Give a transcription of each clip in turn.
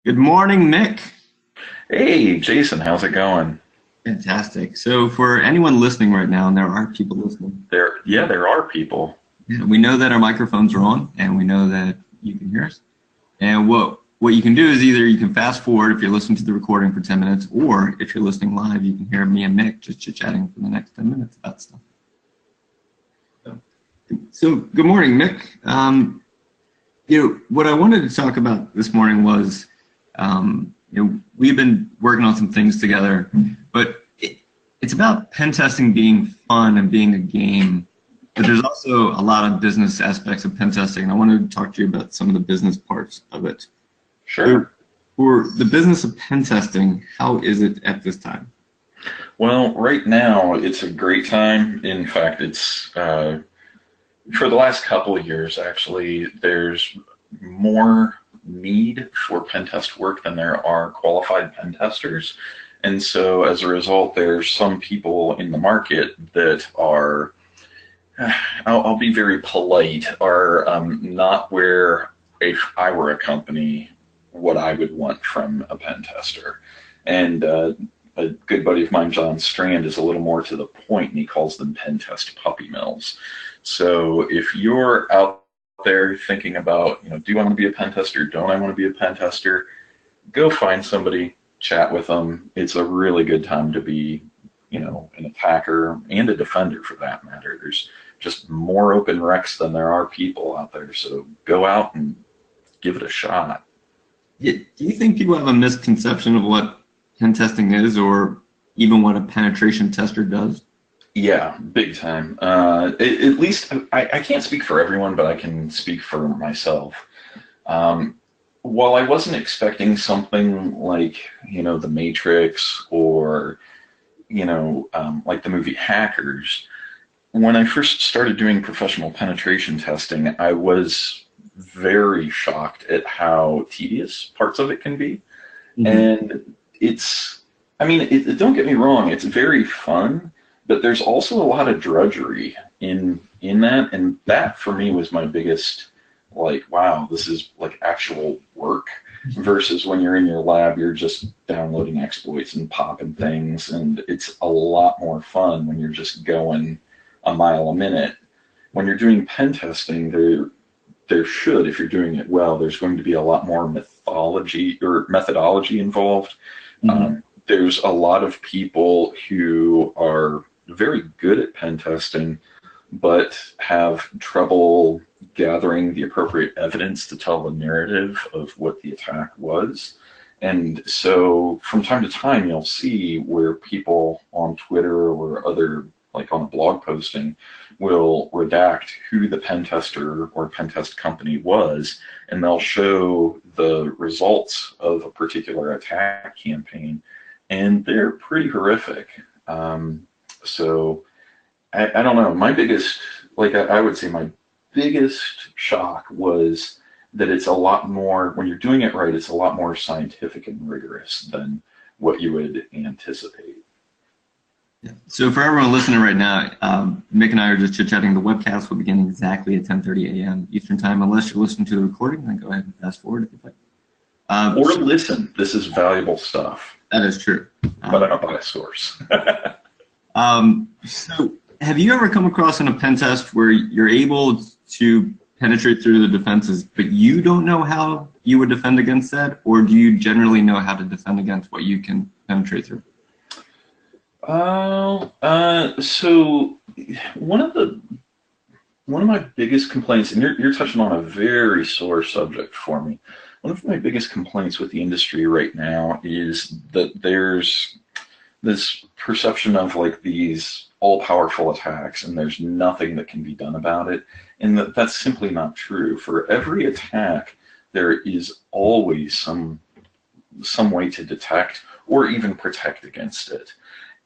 Good morning, Mick. Hey, Jason, how's it going? Fantastic. So, for anyone listening right now, and there are people listening, There are people. yeah, we know that our microphones are on, and we know that you can hear us. And what you can do is either you can fast forward if you're listening to the recording for 10 minutes, or if you're listening live, you can hear me and Mick just chit-chatting for the next 10 minutes about stuff. So, good morning, Mick. What I wanted to talk about this morning was, we've been working on some things together, but it's about pen testing being fun and being a game. But there's also a lot of business aspects of pen testing, and I wanted to talk to you about some of the business parts of it. So, Sure. for the business of pen testing, how is it at this time? Well, right now it's a great time. In fact, it's for the last couple of years, actually, there's more need for pen test work than there are qualified pen testers. And so as a result, there's some people in the market that are, I'll be very polite, are not where, if I were a company, what I would want from a pen tester. And a good buddy of mine, John Strand, is a little more to the point, and he calls them pen test puppy mills. So if you're out there thinking about, do I want to be a pen tester? Don't I want to be a pen tester? Go find somebody, chat with them. It's a really good time to be, an attacker and a defender for that matter. There's just more open recs than there are people out there. So go out and give it a shot. Do you think people have a misconception of what pen testing is, or even what a penetration tester does? Yeah, big time. At least I can't speak for everyone, but I can speak for myself. While I wasn't expecting something like, The Matrix or, like the movie Hackers, when I first started doing professional penetration testing, I was very shocked at how tedious parts of it can be. Mhm. And don't get me wrong, it's very fun, but there's also a lot of drudgery in that, and that for me was my biggest, like, wow, this is like actual work versus when you're in your lab, you're just downloading exploits and popping things, and it's a lot more fun when you're just going a mile a minute. When you're doing pen testing, there should, if you're doing it well, there's going to be a lot more mythology or methodology involved. Mhm. There's a lot of people who are very good at pen testing, but have trouble gathering the appropriate evidence to tell the narrative of what the attack was. And so from time to time, you'll see where people on Twitter or other, like on a blog posting, will redact who the pen tester or pen test company was, and they'll show the results of a particular attack campaign, and they're pretty horrific. So I don't know. My biggest, like I would say, my biggest shock was that it's a lot more, when you're doing it right, it's a lot more scientific and rigorous than what you would anticipate. Yeah. So for everyone listening right now, Mick and I are just chit-chatting. The webcast will begin exactly at 10:30 a.m. Eastern Time. Unless you're listening to the recording, then go ahead and fast forward if you'd like. Or So listen, this is valuable stuff, that is true. but I Um, don't buy a source. so have you ever come across in a pen test where you're able to penetrate through the defenses, but you don't know how you would defend against that, or do you generally know how to defend against what you can penetrate through? So one of the one of my biggest complaints, and you're touching on a very sore subject for me. One of my biggest complaints with the industry right now is that there's this perception of like these all-powerful attacks, and there's nothing that can be done about it, and that's simply not true. For every attack, there is always some way to detect or even protect against it.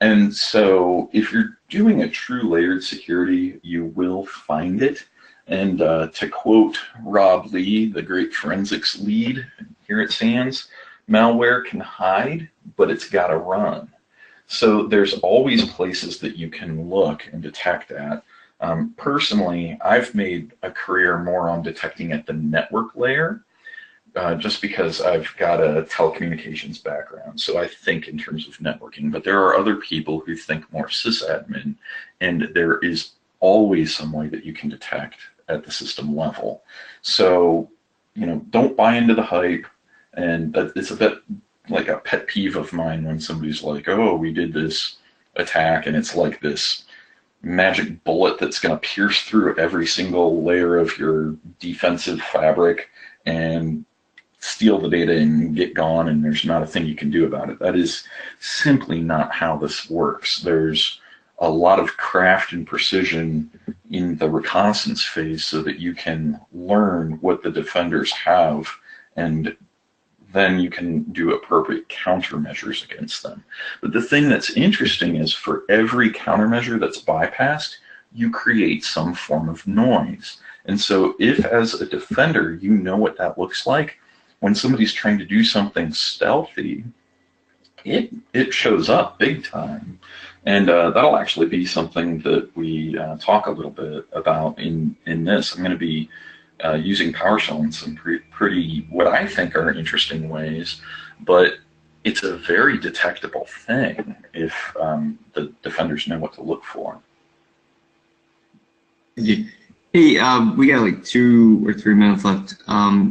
And so if you're doing a true layered security, you will find it. And to quote Rob Lee, the great forensics lead here at SANS, malware can hide, but it's got to run. So there's always places that you can look and detect at. Personally, I've made a career more on detecting at the network layer, just because I've got a telecommunications background, so I think in terms of networking, but there are other people who think more sysadmin, and there is always some way that you can detect at the system level. So, don't buy into the hype, and it's a bit like a pet peeve of mine when somebody's like, oh, we did this attack, and it's like this magic bullet that's going to pierce through every single layer of your defensive fabric and steal the data and get gone, and there's not a thing you can do about it. That is simply not how this works. There's a lot of craft and precision in the reconnaissance phase so that you can learn what the defenders have, and then you can do appropriate countermeasures against them. But the thing that's interesting is for every countermeasure that's bypassed, you create some form of noise. And so if as a defender you know what that looks like, when somebody's trying to do something stealthy, it shows up big time. And that'll actually be something that we talk a little bit about in this. I'm going to be using PowerShell in some pretty, what I think are interesting ways, but it's a very detectable thing if the defenders know what to look for. Hey, we got like 2 or 3 minutes left.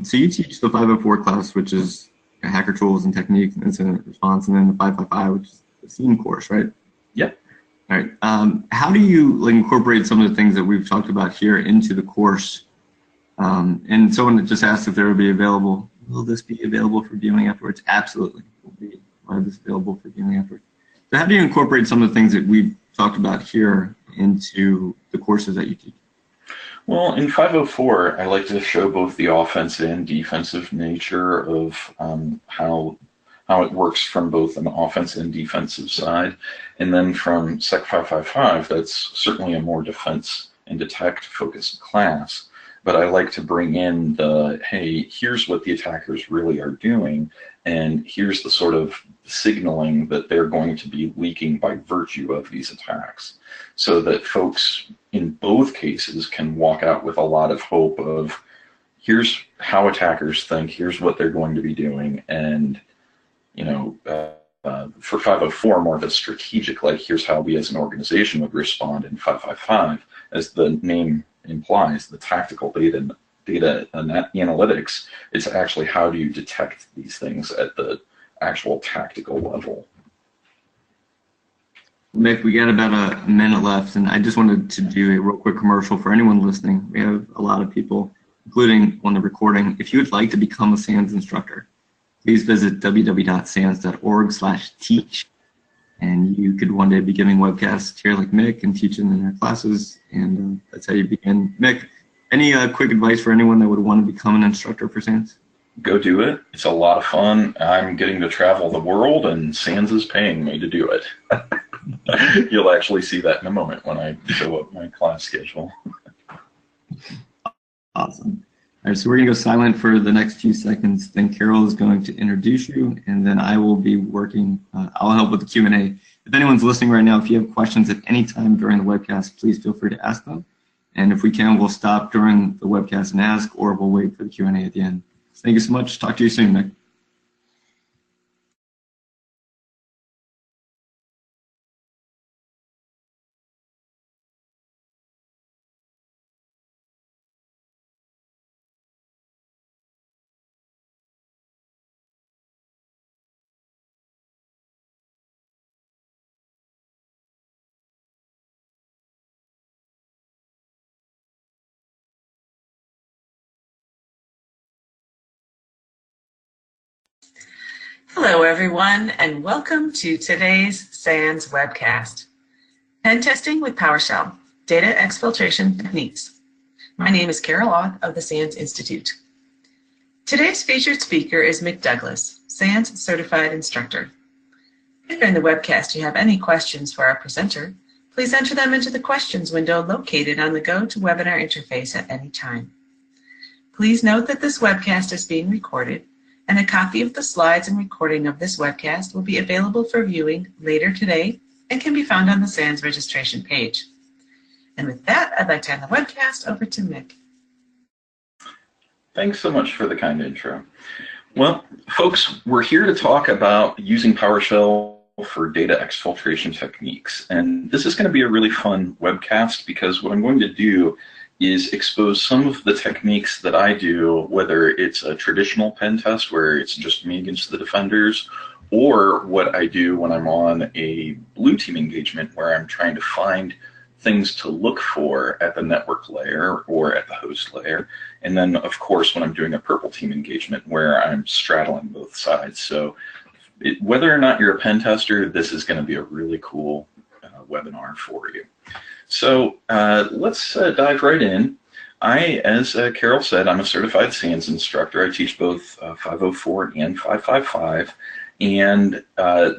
So you teach the 504 class, which is hacker tools and techniques and incident response, and then the 555, which is the SIEM course, right? Yep. All right. How do you incorporate some of the things that we've talked about here into the course? And someone that just asked if there would be available, will this be available for viewing afterwards? Absolutely. We'll have this available for viewing afterwards. So how do you incorporate some of the things that we've talked about here into the courses that you teach? Well, in 504, I like to show both the offensive and defensive nature of how it works from both an offensive and defensive side. And then from Sec 555, that's certainly a more defense and detect focused class. But I like to bring in the, hey, here's what the attackers really are doing, and here's the sort of signaling that they're going to be leaking by virtue of these attacks, so that folks in both cases can walk out with a lot of hope of, here's how attackers think, here's what they're going to be doing, and for 504, more of a strategic, like here's how we as an organization would respond. In 555, as the name implies, the tactical data and analytics, it's actually how do you detect these things at the actual tactical level. Mick, we got about a minute left, and I just wanted to do a real quick commercial for anyone listening. We have a lot of people, including on the recording. If you would like to become a SANS instructor, please visit www.sans.org/teach. And you could one day be giving webcasts here like Mick and teaching in their classes, and that's how you begin. Mick, any quick advice for anyone that would want to become an instructor for SANS? Go do it. It's a lot of fun. I'm getting to travel the world, and SANS is paying me to do it. You'll actually see that in a moment when I show up my class schedule. Awesome. All right, so we're going to go silent for the next few seconds. Then Carol is going to introduce you, and then I will be working. I'll help with the Q&A. If anyone's listening right now, if you have questions at any time during the webcast, please feel free to ask them. And if we can, we'll stop during the webcast and ask, or we'll wait for the Q&A at the end. Thank you so much. Talk to you soon, Mick. Hello, everyone, and welcome to today's SANS webcast, Pentesting with PowerShell, Data Exfiltration Techniques. My name is Carol Auth of the SANS Institute. Today's featured speaker is Mick Douglas, SANS Certified Instructor. If during the webcast you have any questions for our presenter, please enter them into the questions window located on the GoToWebinar interface at any time. Please note that this webcast is being recorded, and a copy of the slides and recording of this webcast will be available for viewing later today and can be found on the SANS registration page. And with that, I'd like to hand the webcast over to Mick. Thanks so much for the kind intro. Well, folks, we're here to talk about using PowerShell for data exfiltration techniques. And this is going to be a really fun webcast because what I'm going to do is expose some of the techniques that I do, whether it's a traditional pen test where it's just me against the defenders, or what I do when I'm on a blue team engagement where I'm trying to find things to look for at the network layer or at the host layer. And then, of course, when I'm doing a purple team engagement where I'm straddling both sides. So whether or not you're a pen tester, this is going to be a really cool webinar for you. So let's dive right in. As Carol said, I'm a certified SANS instructor. I teach both 504 and 555, and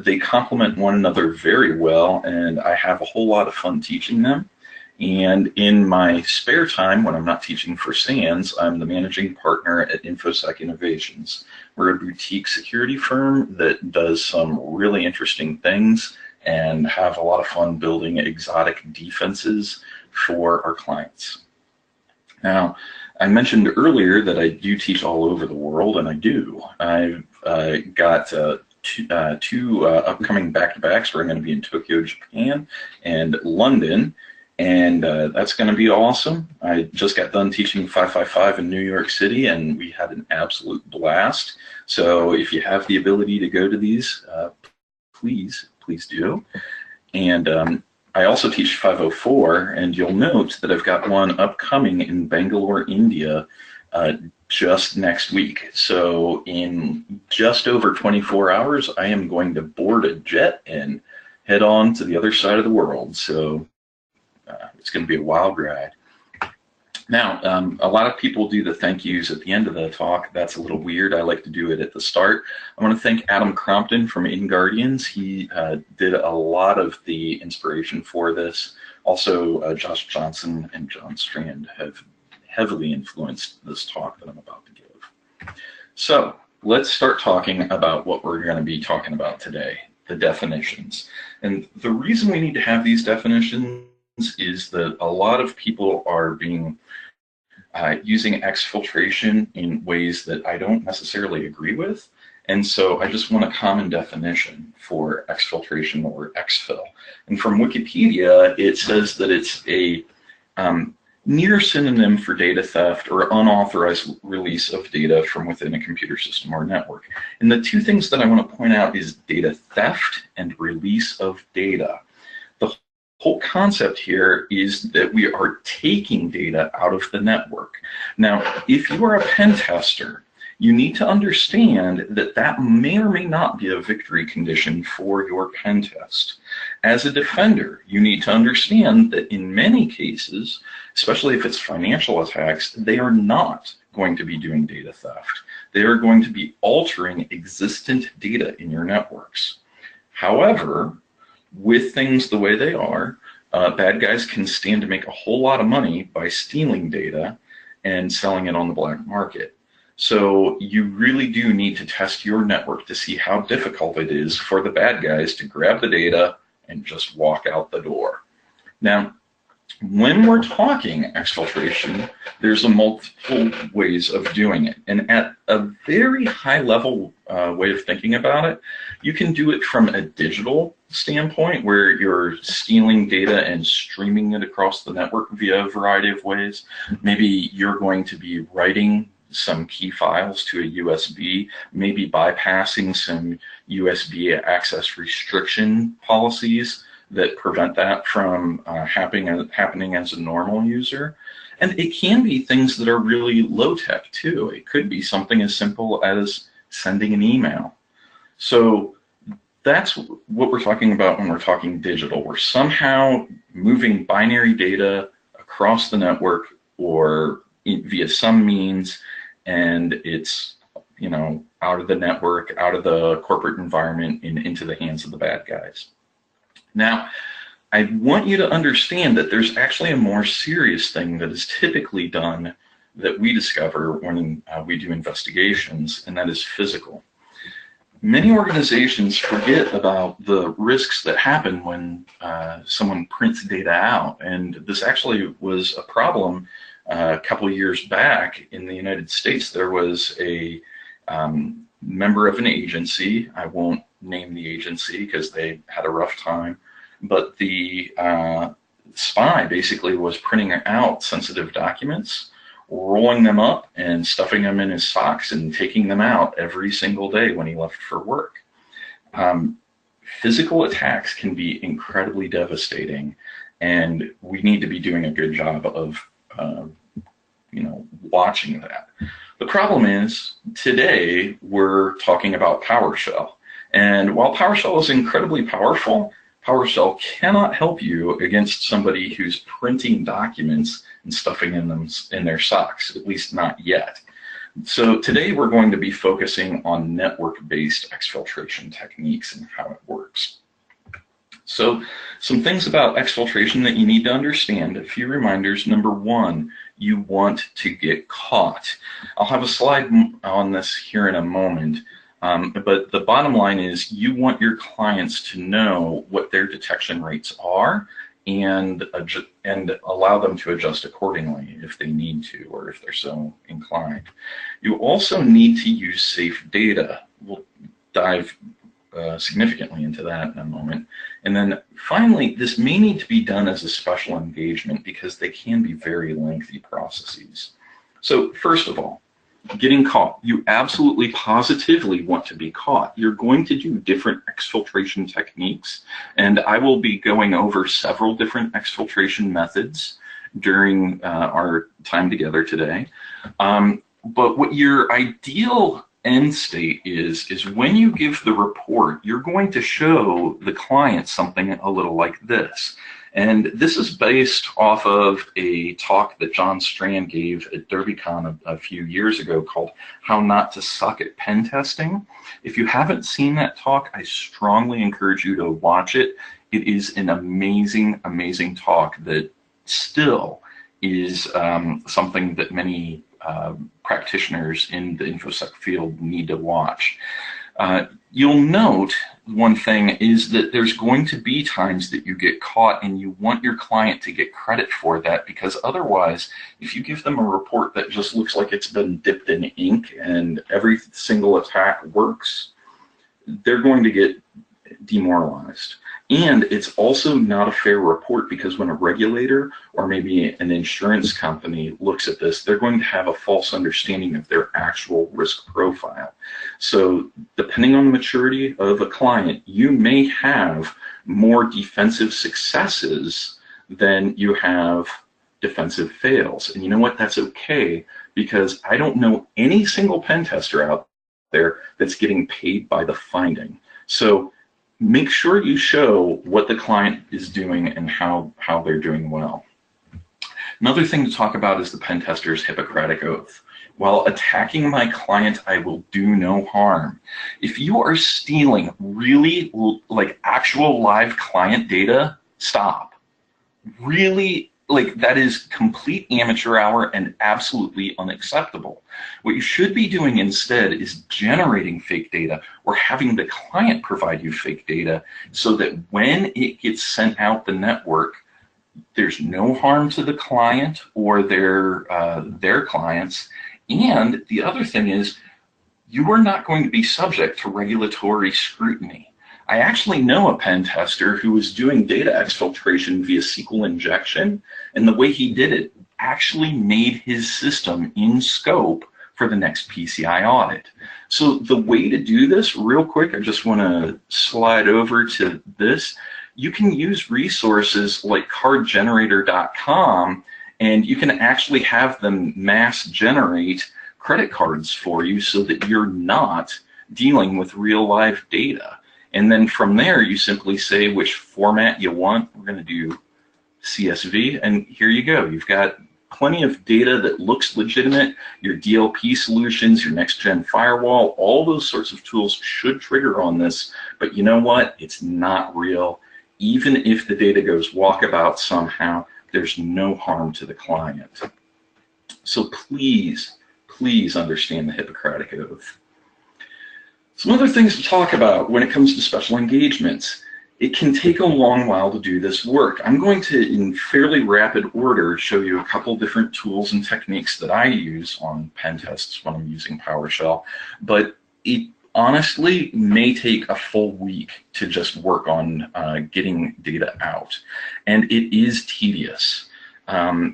they complement one another very well, and I have a whole lot of fun teaching them. And in my spare time, when I'm not teaching for SANS, I'm the managing partner at InfoSec Innovations. We're a boutique security firm that does some really interesting things and have a lot of fun building exotic defenses for our clients. Now, I mentioned earlier that I do teach all over the world, and I do. I've got two upcoming back-to-backs where I'm going to be in Tokyo, Japan, and London, and that's going to be awesome. I just got done teaching 555 in New York City, and we had an absolute blast. So if you have the ability to go to these, please do. And I also teach 504, and you'll note that I've got one upcoming in Bangalore, India, just next week. So in just over 24 hours, I am going to board a jet and head on to the other side of the world. So it's going to be a wild ride. Now, a lot of people do the thank yous at the end of the talk. That's a little weird. I like to do it at the start. I want to thank Adam Crompton from InGuardians. He did a lot of the inspiration for this. Also, Josh Johnson and John Strand have heavily influenced this talk that I'm about to give. So let's start talking about what we're going to be talking about today, the definitions. And the reason we need to have these definitions is that a lot of people are using exfiltration in ways that I don't necessarily agree with. And so I just want a common definition for exfiltration or exfil. And from Wikipedia, it says that it's a near synonym for data theft or unauthorized release of data from within a computer system or network. And the two things that I want to point out is data theft and release of data. The whole concept here is that we are taking data out of the network. Now, if you are a pen tester, you need to understand that that may or may not be a victory condition for your pen test. As a defender, you need to understand that in many cases, especially if it's financial attacks, they are not going to be doing data theft. They are going to be altering existent data in your networks. However, with things the way they are, bad guys can stand to make a whole lot of money by stealing data and selling it on the black market. So you really do need to test your network to see how difficult it is for the bad guys to grab the data and just walk out the door. Now, when we're talking exfiltration, there's a multiple ways of doing it. And at a very high level way of thinking about it, you can do it from a digital standpoint where you're stealing data and streaming it across the network via a variety of ways. Maybe you're going to be writing some key files to a USB, maybe bypassing some USB access restriction policies that prevent that from happening as a normal user. And it can be things that are really low-tech too. It could be something as simple as sending an email. So that's what we're talking about when we're talking digital. We're somehow moving binary data across the network or via some means, and it's, you know, out of the network, out of the corporate environment, and into the hands of the bad guys. Now, I want you to understand that there's actually a more serious thing that is typically done that we discover when we do investigations, and that is physical. Many organizations forget about the risks that happen when someone prints data out, and this actually was a problem A couple years back in the United States, there was a member of an agency. I won't name the agency because they had a rough time, but the spy basically was printing out sensitive documents, rolling them up and stuffing them in his socks and taking them out every single day when he left for work. Physical attacks can be incredibly devastating, and we need to be doing a good job of watching that. The problem is, today we're talking about PowerShell. And while PowerShell is incredibly powerful, PowerShell cannot help you against somebody who's printing documents and stuffing them in their socks, at least not yet. So today we're going to be focusing on network-based exfiltration techniques and how it works. So some things about exfiltration that you need to understand, a few reminders. Number one, you want to get caught. I'll have a slide on this here in a moment, but the bottom line is you want your clients to know what their detection rates are and allow them to adjust accordingly if they need to or if they're so inclined. You also need to use safe data. We'll dive significantly into that in a moment. And then finally, this may need to be done as a special engagement because they can be very lengthy processes. So first of all, getting caught. You absolutely positively want to be caught. You're going to do different exfiltration techniques, and I will be going over several different exfiltration methods during our time together today. But what your ideal end state is when you give the report, you're going to show the client something a little like this. And this is based off of a talk that John Strand gave at DerbyCon a few years ago called How Not to Suck at Pen Testing. If you haven't seen that talk, I strongly encourage you to watch it. It is an amazing, amazing talk that still is something that many practitioners in the InfoSec field need to watch. You'll note one thing is that there's going to be times that you get caught and you want your client to get credit for that, because otherwise, if you give them a report that just looks like it's been dipped in ink and every single attack works, they're going to get demoralized. And it's also not a fair report because when a regulator or maybe an insurance company looks at this, they're going to have a false understanding of their actual risk profile. So depending on the maturity of a client, you may have more defensive successes than you have defensive fails. And you know what? That's okay, because I don't know any single pen tester out there that's getting paid by the finding. So make sure you show what the client is doing and how they're doing well. Another thing to talk about is the pen tester's Hippocratic Oath. While attacking my client, I will do no harm. If you are stealing really like actual live client data, stop. Really, like, that is complete amateur hour and absolutely unacceptable. What you should be doing instead is generating fake data or having the client provide you fake data so that when it gets sent out the network, there's no harm to the client or their clients. And the other thing is, you are not going to be subject to regulatory scrutiny. I actually know a pen tester who was doing data exfiltration via SQL injection, and the way he did it actually made his system in scope for the next PCI audit. So the way to do this, real quick, I just want to slide over to this. You can use resources like cardgenerator.com, and you can actually have them mass generate credit cards for you so that you're not dealing with real live data. And then from there, you simply say which format you want. We're going to do CSV, and here you go. You've got plenty of data that looks legitimate. Your DLP solutions, your next-gen firewall, all those sorts of tools should trigger on this. But you know what? It's not real. Even if the data goes walkabout somehow, there's no harm to the client. So please, please understand the Hippocratic Oath. Some other things to talk about when it comes to special engagements. it can take a long while to do this work. I'm going to, in fairly rapid order, show you a couple different tools and techniques that I use on pen tests when I'm using PowerShell, but it honestly may take a full week to just work on getting data out, and it is tedious.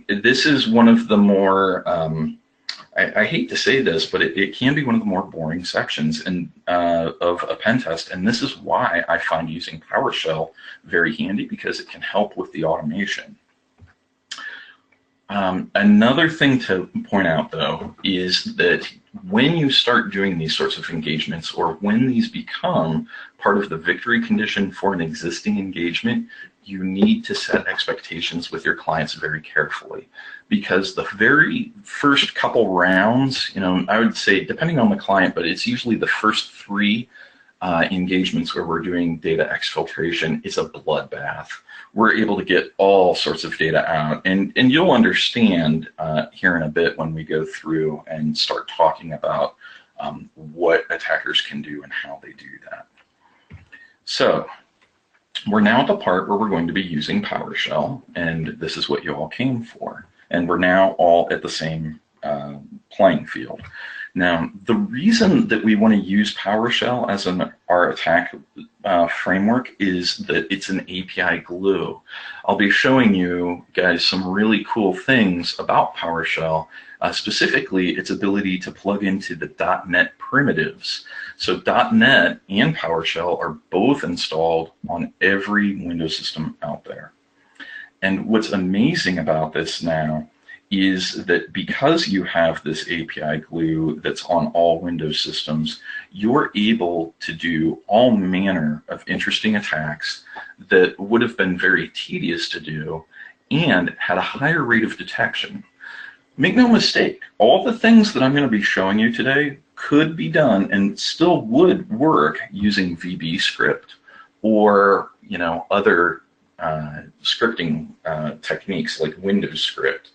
This is one of the more, I hate to say this, but it can be one of the more boring sections of a pen test, and this is why I find using PowerShell very handy, because it can help with the automation. Another thing to point out, though, is that when you start doing these sorts of engagements, or when these become part of the victory condition for an existing engagement, you need to set expectations with your clients very carefully, because the very first couple rounds, I would say, depending on the client, but it's usually the first 3 engagements where we're doing data exfiltration, is a bloodbath. We're able to get all sorts of data out, and you'll understand here in a bit when we go through and start talking about what attackers can do and how they do that. So we're now at the part where we're going to be using PowerShell, and this is what you all came for. And we're now all at the same playing field. Now, the reason that we want to use PowerShell as our attack framework is that it's an API glue. I'll be showing you guys some really cool things about PowerShell, specifically its ability to plug into the .NET primitives. So .NET and PowerShell are both installed on every Windows system out there. And what's amazing about this now is that because you have this API glue that's on all Windows systems, you're able to do all manner of interesting attacks that would have been very tedious to do and had a higher rate of detection. Make no mistake, all the things that I'm going to be showing you today could be done and still would work using VB script or other scripting techniques like Windows script.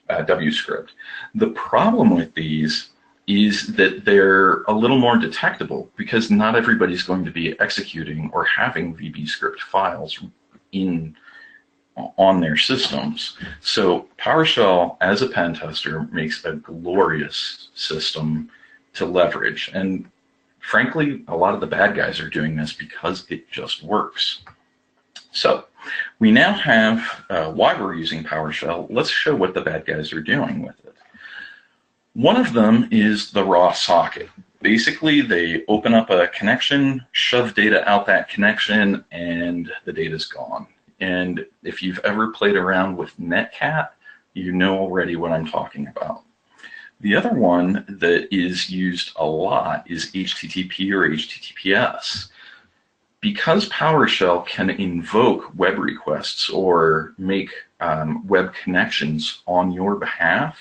WScript. The problem with these is that they're a little more detectable, because not everybody's going to be executing or having VBScript files on their systems. So PowerShell as a pen tester makes a glorious system to leverage. And frankly, a lot of the bad guys are doing this because it just works. So we now have why we're using PowerShell. Let's show what the bad guys are doing with it. One of them is the raw socket. Basically, they open up a connection, shove data out that connection, and the data's gone. And if you've ever played around with Netcat, you know already what I'm talking about. The other one that is used a lot is HTTP or HTTPS. Because PowerShell can invoke web requests or make web connections on your behalf,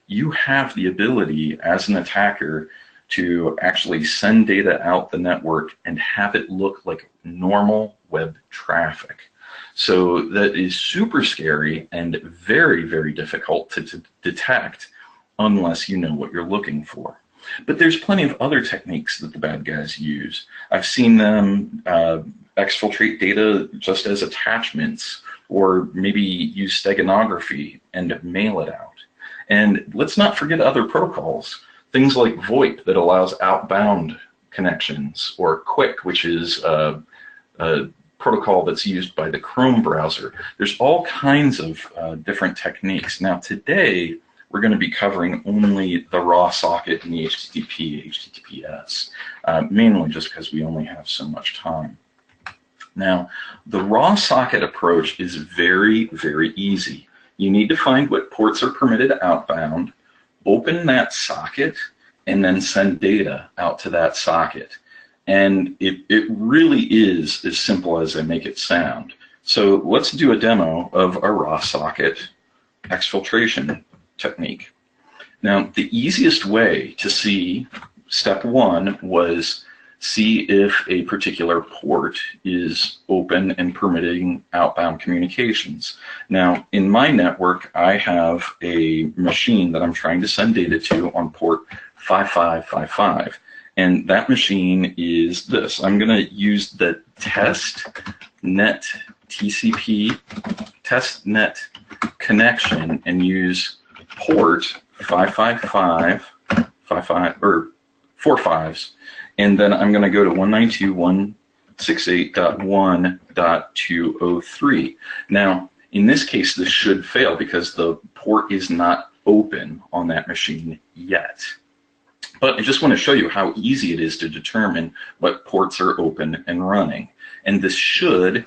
you have the ability as an attacker to actually send data out the network and have it look like normal web traffic. So that is super scary and very, very difficult to detect unless you know what you're looking for. But there's plenty of other techniques that the bad guys use. I've seen them exfiltrate data just as attachments, or maybe use steganography and mail it out. And let's not forget other protocols, things like VoIP that allows outbound connections, or Quick, which is a protocol that's used by the Chrome browser. There's all kinds of different techniques. Now today, we're going to be covering only the raw socket and the HTTP, HTTPS, mainly just because we only have so much time. Now, the raw socket approach is very, very easy. You need to find what ports are permitted outbound, open that socket, and then send data out to that socket. And it really is as simple as I make it sound. So let's do a demo of a raw socket exfiltration technique. Now, the easiest way to see, step one, was see if a particular port is open and permitting outbound communications. Now, in my network, I have a machine that I'm trying to send data to on port 5555. And that machine is this. I'm going to use the test net TCP test net connection and use port 555 or 45s, and then I'm going to go to 192.168.1.203. Now, in this case, this should fail because the port is not open on that machine yet. But I just want to show you how easy it is to determine what ports are open and running. And this should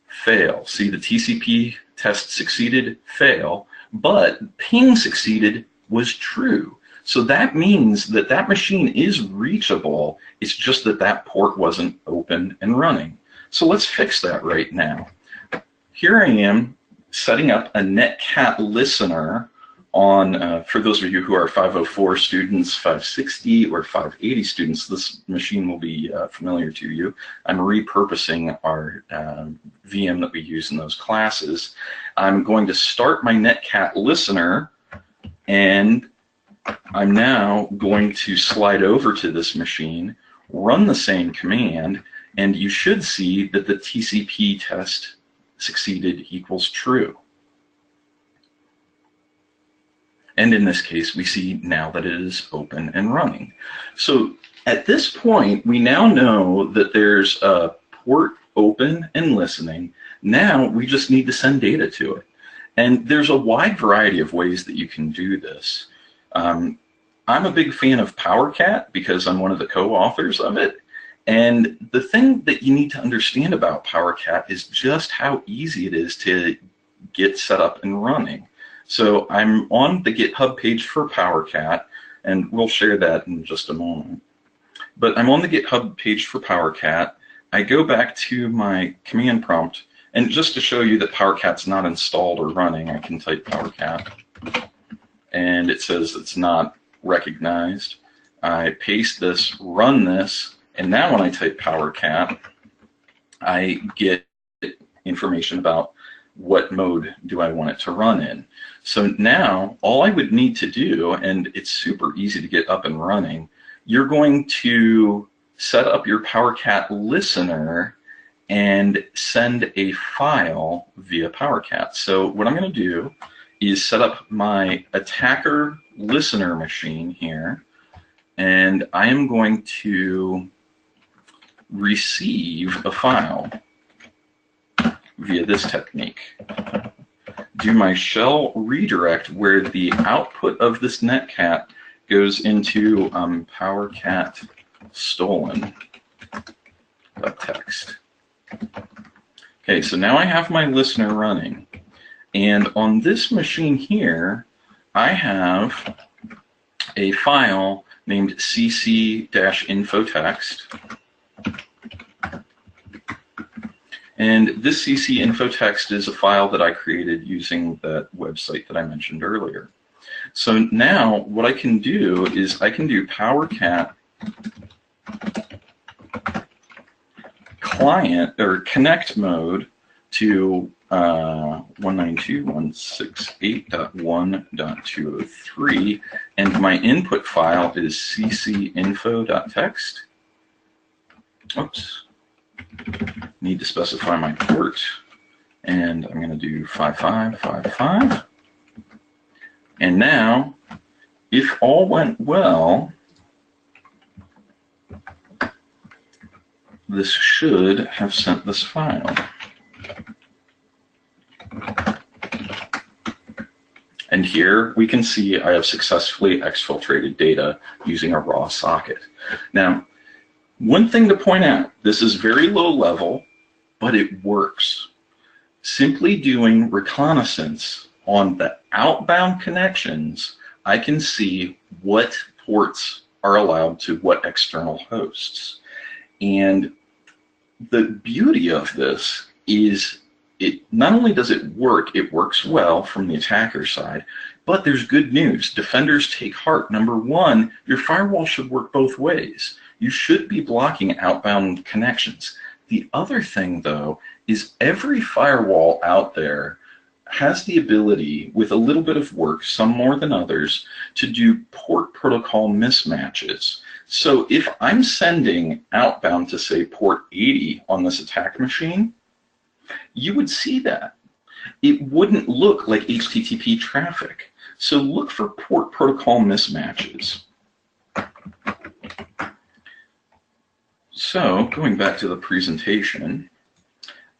fail. See, the TCP test succeeded, fail, but ping succeeded was true. So that means that that machine is reachable. It's just that that port wasn't open and running. So let's fix that right now. Here I am setting up a netcat listener on, for those of you who are 504 students, 560 or 580 students, this machine will be familiar to you. I'm repurposing our VM that we use in those classes. I'm going to start my netcat listener, and I'm now going to slide over to this machine, run the same command, and you should see that the TCP test succeeded equals true. And in this case, we see now that it is open and running. So at this point, we now know that there's a port open and listening. Now we just need to send data to it. And there's a wide variety of ways that you can do this. I'm a big fan of PowerCat because I'm one of the co-authors of it. And the thing that you need to understand about PowerCat is just how easy it is to get set up and running. So I'm on the GitHub page for PowerCat, and we'll share that in just a moment. But I'm on the GitHub page for PowerCat. I go back to my command prompt, and just to show you that PowerCat's not installed or running, I can type PowerCat, and it says it's not recognized. I paste this, run this, and now when I type PowerCat, I get information about what mode do I want it to run in. So now all I would need to do, and it's super easy to get up and running, you're going to set up your PowerCat listener and send a file via PowerCat. So what I'm going to do is set up my attacker listener machine here, and I am going to receive a file via this technique. Do my shell redirect where the output of this netcat goes into PowerCat stolen text. Okay, so now I have my listener running, and on this machine here, I have a file named cc-infotext. And this CC infotext is a file that I created using that website that I mentioned earlier. So now what I can do is I can do PowerCat client or connect mode to 192.168.1.203, and my input file is ccinfo.txt. Oops. Need to specify my port, and I'm going to do 5555. And now, if all went well, this should have sent this file. And here we can see I have successfully exfiltrated data using a raw socket. Now, one thing to point out, this is very low level, but it works. Simply doing reconnaissance on the outbound connections, I can see what ports are allowed to what external hosts. And the beauty of this is it not only does it works well from the attacker side, but there's good news. Defenders take heart. Number one, your firewall should work both ways. You should be blocking outbound connections. The other thing, though, is every firewall out there has the ability, with a little bit of work, some more than others, to do port protocol mismatches. So if I'm sending outbound to, say, port 80 on this attack machine, you would see that. It wouldn't look like HTTP traffic. So look for port protocol mismatches. So going back to the presentation,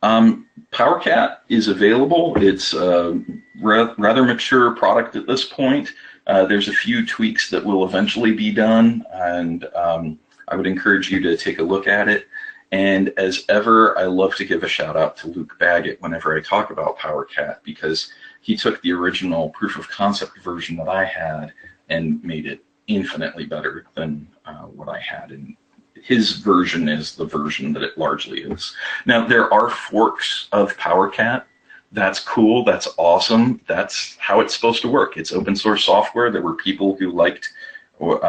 PowerCat is available. It's a rather mature product at this point. There's a few tweaks that will eventually be done, and I would encourage you to take a look at it. And as ever, I love to give a shout out to Luke Baggett whenever I talk about PowerCat, because he took the original proof of concept version that I had and made it infinitely better than what I had. And his version is the version that it largely is. Now, there are forks of PowerCat. That's cool. That's awesome. That's how it's supposed to work. It's open source software. There were people who liked or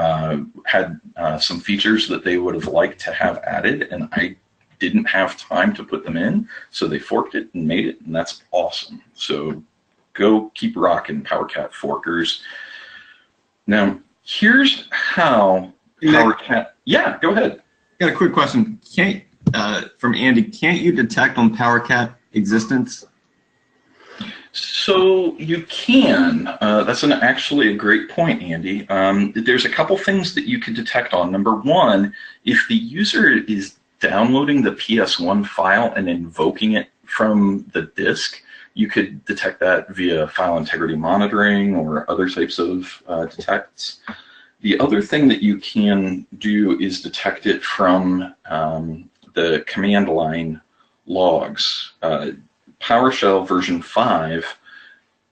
had some features that they would have liked to have added, and I didn't have time to put them in, so they forked it and made it, and that's awesome. So go keep rocking, PowerCat forkers. Now, here's how PowerCat. Yeah, go ahead. Got a quick question. From Andy, can't you detect on PowerCat existence? So you can. That's actually a great point, Andy. There's a couple things that you can detect on. Number one, if the user is downloading the PS1 file and invoking it from the disk, you could detect that via file integrity monitoring or other types of detects. The other thing that you can do is detect it from the command line logs. PowerShell version 5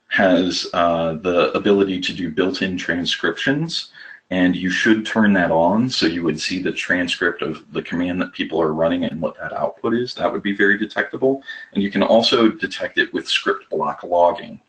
has the ability to do built-in transcriptions, and you should turn that on so you would see the transcript of the command that people are running and what that output is. That would be very detectable. And you can also detect it with script block logging.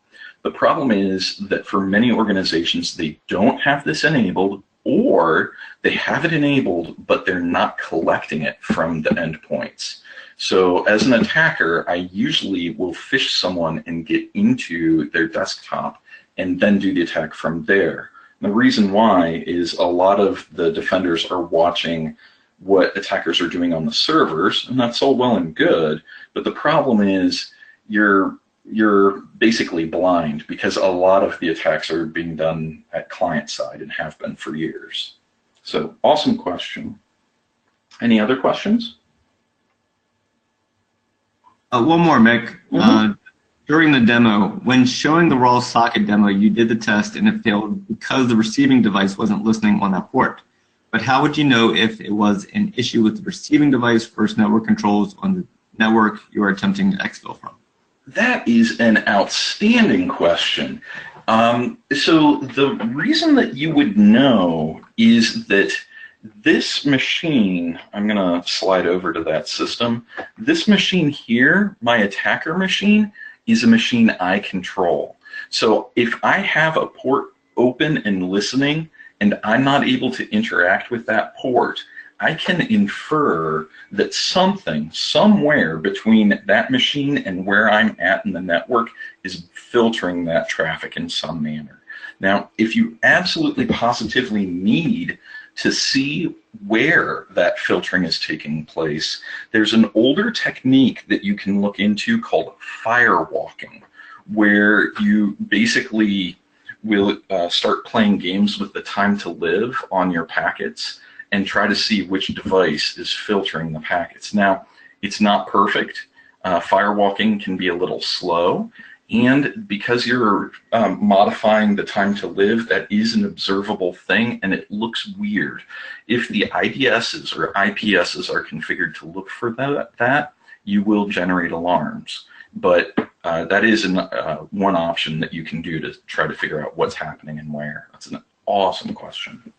The problem is that for many organizations, they don't have this enabled, or they have it enabled, but they're not collecting it from the endpoints. So as an attacker, I usually will phish someone and get into their desktop and then do the attack from there. And the reason why is a lot of the defenders are watching what attackers are doing on the servers, and that's all well and good, but the problem is you're basically blind because a lot of the attacks are being done at client side and have been for years. So awesome question. Any other questions? One more, Mick. During the demo, when showing the raw socket demo, you did the test and it failed because the receiving device wasn't listening on that port. But how would you know if it was an issue with the receiving device versus network controls on the network you are attempting to exfil from? That is an outstanding question. So the reason that you would know is that this machine, I'm going to slide over to that system. This machine here, my attacker machine, is a machine I control. So if I have a port open and listening and I'm not able to interact with that port, I can infer that something, somewhere between that machine and where I'm at in the network is filtering that traffic in some manner. Now, if you absolutely positively need to see where that filtering is taking place, there's an older technique that you can look into called firewalking, where you basically will start playing games with the time to live on your packets and try to see which device is filtering the packets. Now, it's not perfect. Firewalking can be a little slow, and because you're modifying the time to live, that is an observable thing, and it looks weird. If the IDSs or IPSs are configured to look for that, you will generate alarms. But that is one option that you can do to try to figure out what's happening and where. That's an awesome question.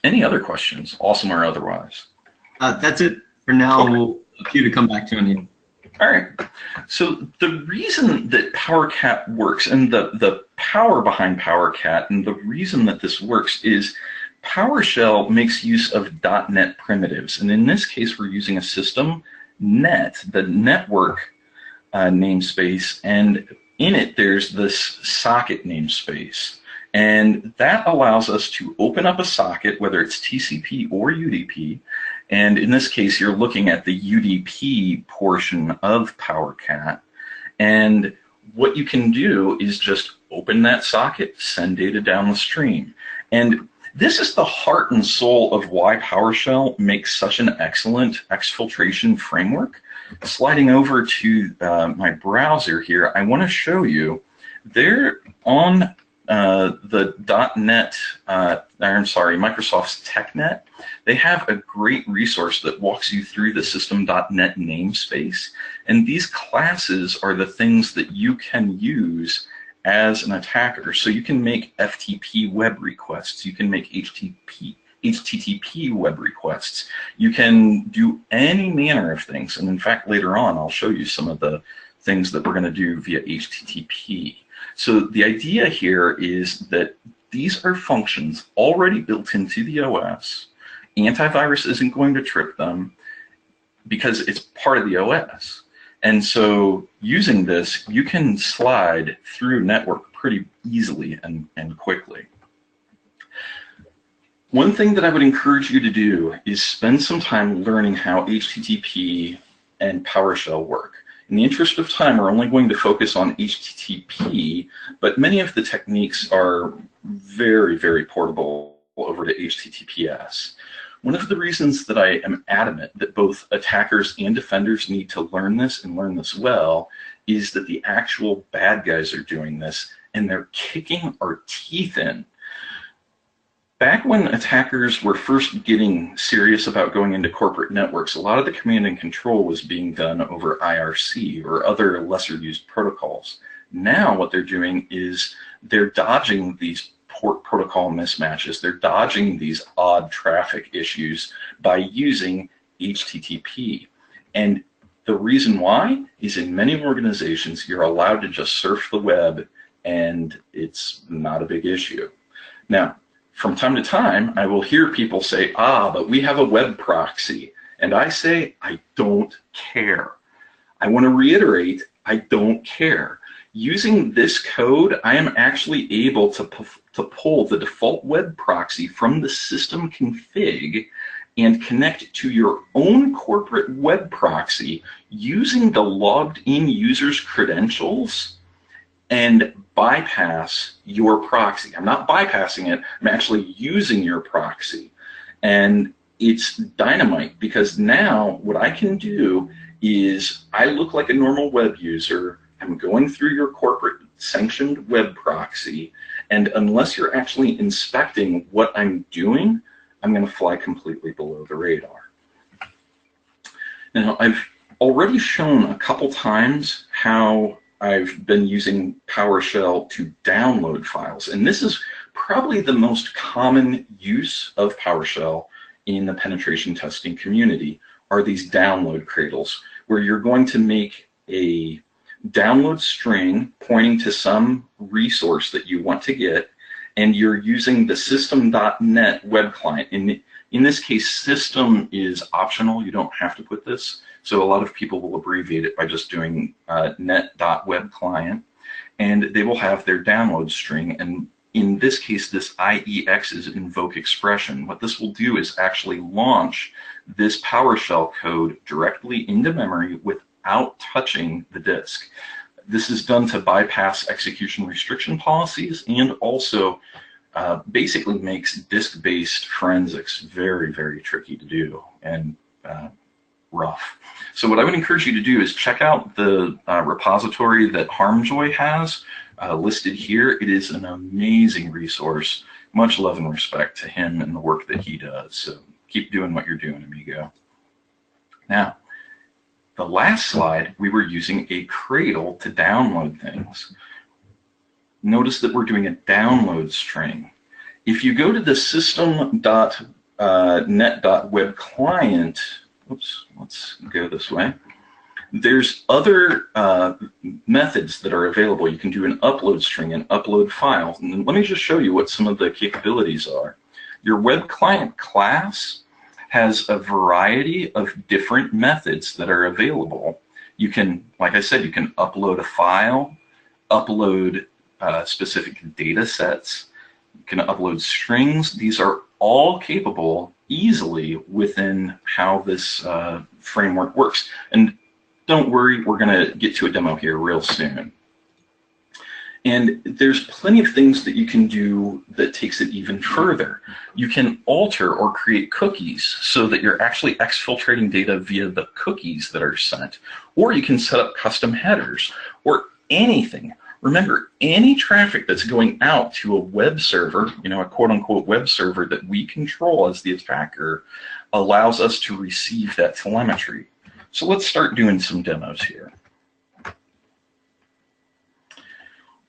Any other questions, awesome or otherwise? That's it for now. Okay. We'll ask you to come back to me. All right. So the reason that PowerCat works and the power behind PowerCat and the reason that this works is PowerShell makes use of .NET primitives. And in this case, we're using a system net, the network namespace, and in it there's this socket namespace. And that allows us to open up a socket, whether it's TCP or UDP, And in this case, you're looking at the UDP portion of PowerCat. And what you can do is just open that socket, send data down the stream. And this is the heart and soul of why PowerShell makes such an excellent exfiltration framework. Sliding over to my browser here, I want to show you there on the .NET, I'm sorry, Microsoft's TechNet, they have a great resource that walks you through the system.NET namespace. And these classes are the things that you can use as an attacker. So you can make FTP web requests, you can make HTTP web requests, you can do any manner of things. And in fact, later on, I'll show you some of the things that we're going to do via HTTP. So the idea here is that these are functions already built into the OS. Antivirus isn't going to trick them because it's part of the OS. And so using this, you can slide through network pretty easily and quickly. One thing that I would encourage you to do is spend some time learning how HTTP and PowerShell work. In the interest of time, we're only going to focus on HTTP, but many of the techniques are very, very portable over to HTTPS. One of the reasons that I am adamant that both attackers and defenders need to learn this and learn this well is that the actual bad guys are doing this and they're kicking our teeth in. Back when attackers were first getting serious about going into corporate networks, a lot of the command and control was being done over IRC or other lesser used protocols. Now what they're doing is they're dodging these port protocol mismatches. They're dodging these odd traffic issues by using HTTP. And the reason why is in many organizations, you're allowed to just surf the web and it's not a big issue. Now, from time to time, I will hear people say, but we have a web proxy. And I say, I don't care. I want to reiterate, I don't care. Using this code, I am actually able to pull the default web proxy from the system config and connect it to your own corporate web proxy using the logged in user's credentials and bypass your proxy. I'm not bypassing it, I'm actually using your proxy. And it's dynamite because now what I can do is I look like a normal web user, I'm going through your corporate sanctioned web proxy, and unless you're actually inspecting what I'm doing, I'm going to fly completely below the radar. Now, I've already shown a couple times how I've been using PowerShell to download files, and this is probably the most common use of PowerShell in the penetration testing community are these download cradles, where you're going to make a download string pointing to some resource that you want to get, and you're using the system.NET web client. In this case, system is optional. You don't have to put this. So a lot of people will abbreviate it by just doing net.webclient, and they will have their download string. And in this case, this IEX is invoke expression. What this will do is actually launch this PowerShell code directly into memory without touching the disk. This is done to bypass execution restriction policies and also basically makes disk-based forensics very, very tricky to do and rough. So what I would encourage you to do is check out the repository that Harmjoy has listed here. It is an amazing resource. Much love and respect to him and the work that he does. So keep doing what you're doing, amigo. Now, the last slide, we were using a cradle to download things. Notice that we're doing a download string. If you go to the system.net.webclient, oops, let's go this way. There's other methods that are available. You can do an upload string and upload files. And let me just show you what some of the capabilities are. Your web client class has a variety of different methods that are available. You can, like I said, you can upload a file, upload specific data sets, you can upload strings. These are all capable easily within how this framework works. And don't worry, we're going to get to a demo here real soon. And there's plenty of things that you can do that takes it even further. You can alter or create cookies so that you're actually exfiltrating data via the cookies that are sent. Or you can set up custom headers or anything. Remember, any traffic that's going out to a web server, a quote-unquote web server that we control as the attacker, allows us to receive that telemetry. So let's start doing some demos here.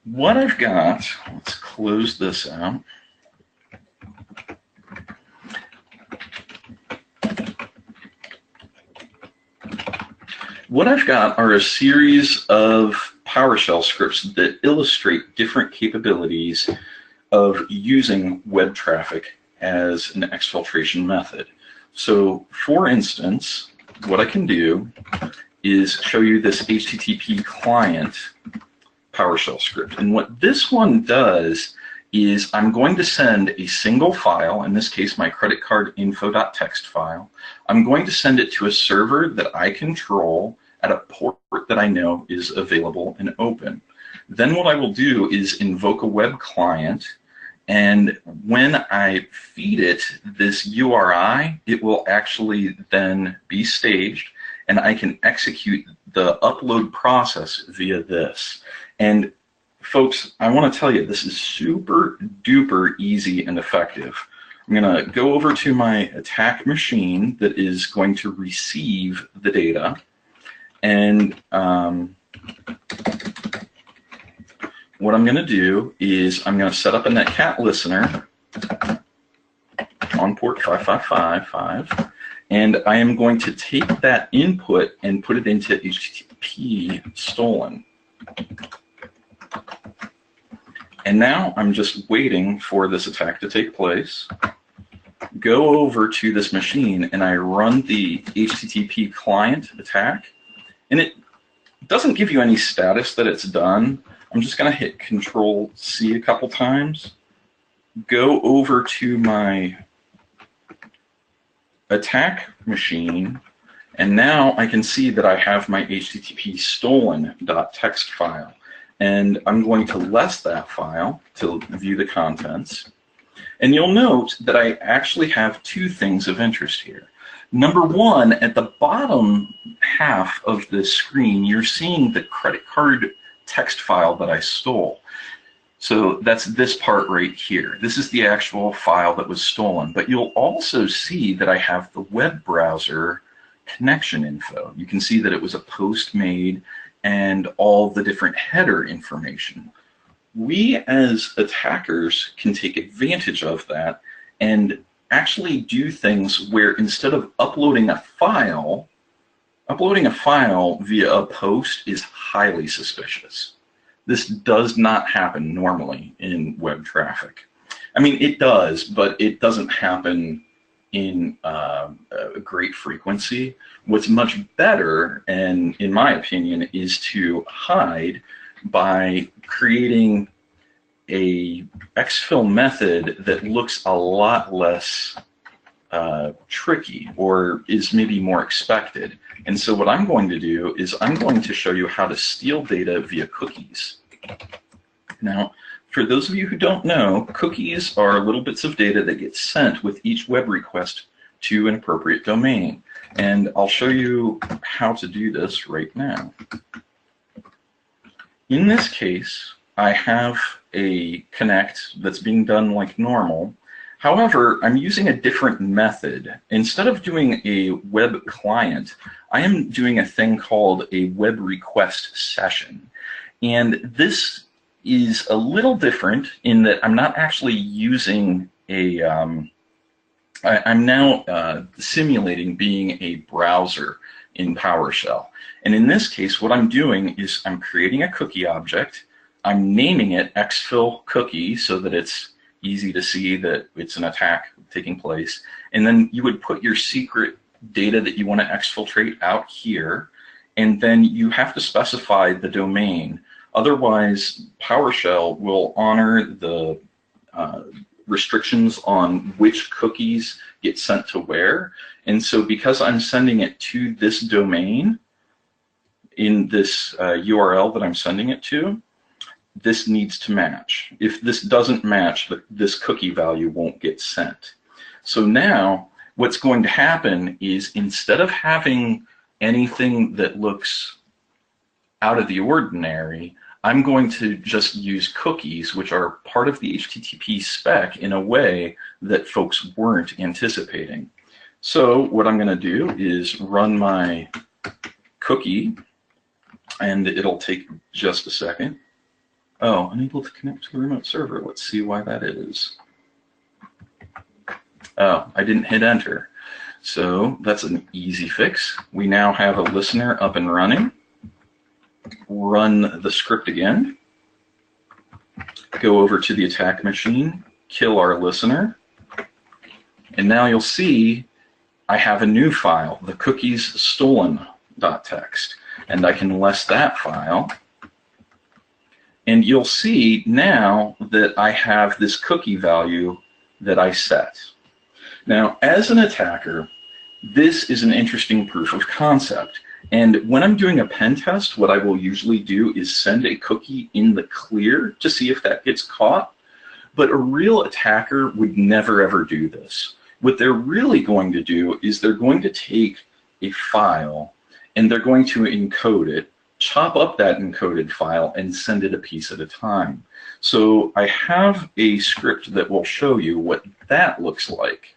What I've got, let's close this out. What I've got are a series of PowerShell scripts that illustrate different capabilities of using web traffic as an exfiltration method. So, for instance, what I can do is show you this HTTP client PowerShell script. And what this one does is I'm going to send a single file, in this case my credit card info.txt file. I'm going to send it to a server that I control at a port that I know is available and open. Then what I will do is invoke a web client, and when I feed it this URI, it will actually then be staged, and I can execute the upload process via this. And folks, I want to tell you, this is super duper easy and effective. I'm going to go over to my attack machine that is going to receive the data. And what I'm going to do is I'm going to set up a netcat listener on port 5555, and I am going to take that input and put it into HTTP stolen. And now I'm just waiting for this attack to take place. Go over to this machine and I run the HTTP client attack, and it doesn't give you any status that it's done. I'm just going to hit Control-C a couple times, go over to my attack machine, and now I can see that I have my HTTP stolen.txt file. And I'm going to less that file to view the contents. And you'll note that I actually have two things of interest here. Number one, at the bottom half of the screen, you're seeing the credit card text file that I stole. So that's this part right here. This is the actual file that was stolen. But you'll also see that I have the web browser connection info. You can see that it was a post made and all the different header information. We as attackers can take advantage of that and actually do things where instead of uploading a file via a post is highly suspicious. This does not happen normally in web traffic. I mean, it does, but it doesn't happen in a great frequency. What's much better, and in my opinion, is to hide by creating a exfil method that looks a lot less tricky or is maybe more expected. And so what I'm going to do is I'm going to show you how to steal data via cookies. Now, for those of you who don't know, cookies are little bits of data that get sent with each web request to an appropriate domain. And I'll show you how to do this right now. In this case, I have a connect that's being done like normal. However, I'm using a different method. Instead of doing a web client, I am doing a thing called a web request session. And this is a little different in that I'm not actually using a, I'm now simulating being a browser in PowerShell. And in this case, what I'm doing is I'm creating a cookie object. I'm naming it exfil cookie so that it's easy to see that it's an attack taking place. And then you would put your secret data that you want to exfiltrate out here. And then you have to specify the domain. Otherwise, PowerShell will honor the restrictions on which cookies get sent to where. And so because I'm sending it to this domain in this URL that I'm sending it to, this needs to match. If this doesn't match, this cookie value won't get sent. So now what's going to happen is, instead of having anything that looks out of the ordinary, I'm going to just use cookies, which are part of the HTTP spec, in a way that folks weren't anticipating. So what I'm going to do is run my cookie, and it'll take just a second. Oh, unable to connect to a remote server. Let's see why that is. Oh, I didn't hit enter. So that's an easy fix. We now have a listener up and running. Run the script again. Go over to the attack machine, kill our listener. And now you'll see I have a new file, the cookies stolen.txt. And I can less that file. And you'll see now that I have this cookie value that I set. Now, as an attacker, this is an interesting proof of concept. And when I'm doing a pen test, what I will usually do is send a cookie in the clear to see if that gets caught. But a real attacker would never ever do this. What they're really going to do is they're going to take a file and they're going to encode it, chop up that encoded file, and send it a piece at a time. So I have a script that will show you what that looks like.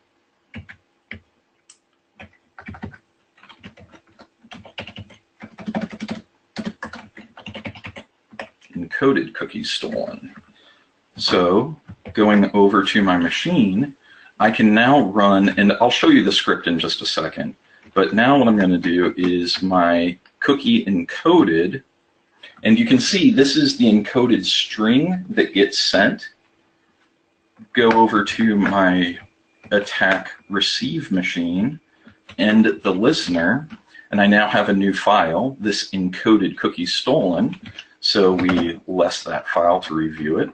Encoded cookies stolen. So going over to my machine, I can now run, and I'll show you the script in just a second, but now what I'm going to do is my cookie encoded, and you can see this is the encoded string that gets sent. Go over to my attack receive machine and the listener, and I now have a new file, this encoded cookie stolen. So we less that file to review it.